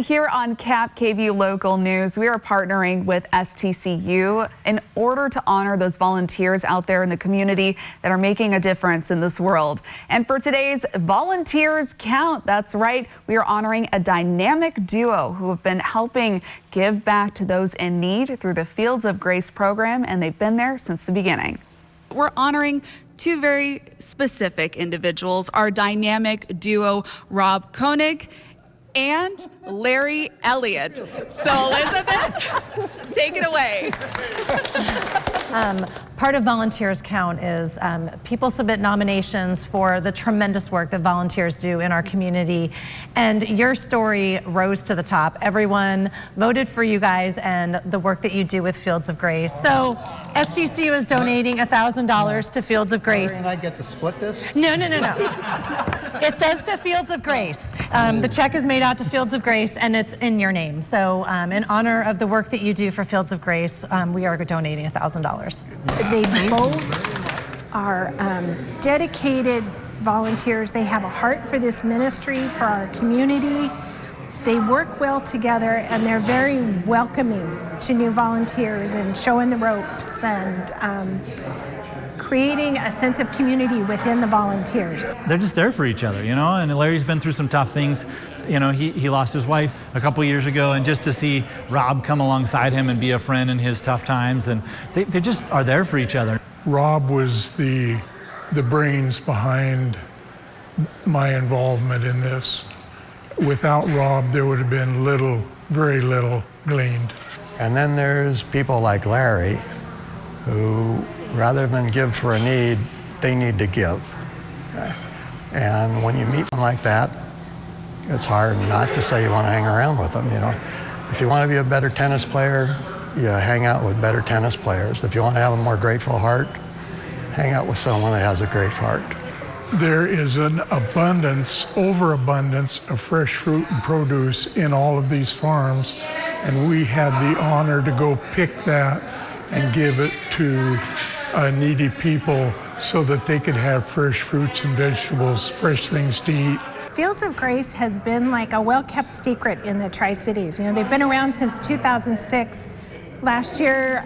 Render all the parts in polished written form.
Here on CAP KVUE Local News, we are partnering with STCU in order to honor those volunteers out there in the community that are making a difference in this world. And for today's Volunteers Count, that's right, we are honoring a dynamic duo who have been helping give back to those in need through the Fields of Grace program, and they've been there since the beginning. We're honoring two very specific individuals, our dynamic duo, Rob Koenig and Larry Elliott. So Elizabeth, take it away. Part of Volunteers Count is people submit nominations for the tremendous work that volunteers do in our community, and your story rose to the top. Everyone voted for you guys and the work that you do with Fields of Grace. So STCU is donating $1,000 to Fields of Grace. And I get to split this? No. It says to Fields of Grace. The check is made out to Fields of Grace and it's in your name. So in honor of the work that you do for Fields of Grace, we are donating $1,000. They both are dedicated volunteers. They have a heart for this ministry, for our community. They work well together and they're very welcoming to new volunteers and showing the ropes and creating a sense of community within the volunteers. They're just there for each other, you know, and Larry's been through some tough things. You know, he lost his wife a couple years ago, and just to see Rob come alongside him and be a friend in his tough times, and they just are there for each other. Rob was the brains behind my involvement in this. Without Rob, there would have been very little gleaned. And then there's people like Larry who, rather than give for a need, they need to give. And when you meet someone like that, it's hard not to say you want to hang around with them, you know. If you want to be a better tennis player, you hang out with better tennis players. If you want to have a more grateful heart, hang out with someone that has a great heart. There is an overabundance of fresh fruit and produce in all of these farms, and we had the honor to go pick that and give it to needy people so that they could have fresh fruits and vegetables, fresh things to eat. Fields of Grace has been like a well-kept secret in the Tri-Cities. You know, they've been around since 2006. Last year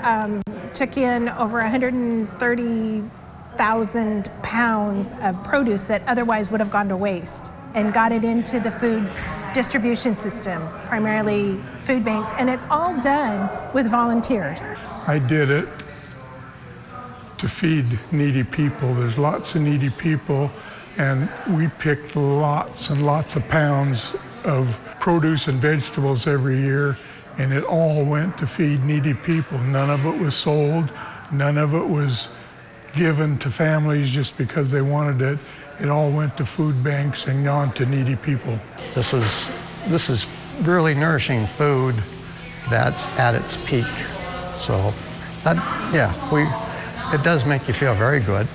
took in over 130,000 pounds of produce that otherwise would have gone to waste, and got it into the food distribution system, primarily food banks, and it's all done with volunteers. I did it to feed needy people. There's lots of needy people, and we picked lots and lots of pounds of produce and vegetables every year, and it all went to feed needy people. None of it was sold. None of it was given to families just because they wanted it. It all went to food banks and on to needy people. This is really nourishing food that's at its peak. So it does make you feel very good.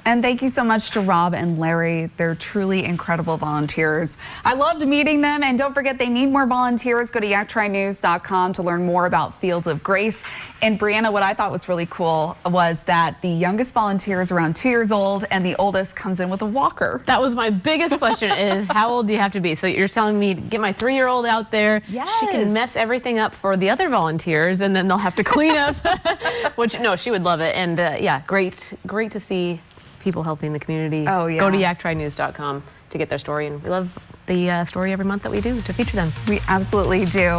And thank you so much to Rob and Larry. They're truly incredible volunteers. I loved meeting them, and don't forget they need more volunteers. Go to yaktrinews.com to learn more about Fields of Grace. And Brianna, what I thought was really cool was that the youngest volunteer is around 2 years old and the oldest comes in with a walker. That was my biggest question is how old do you have to be? So you're telling me to get my 3-year-old out there. Yes. She can mess everything up for the other volunteers and then they'll have to clean up, which no, she would love it. And yeah, great to see people helping the community. Oh, yeah. Go to yaktrinews.com to get their story, and we love the story every month that we do to feature them. We absolutely do.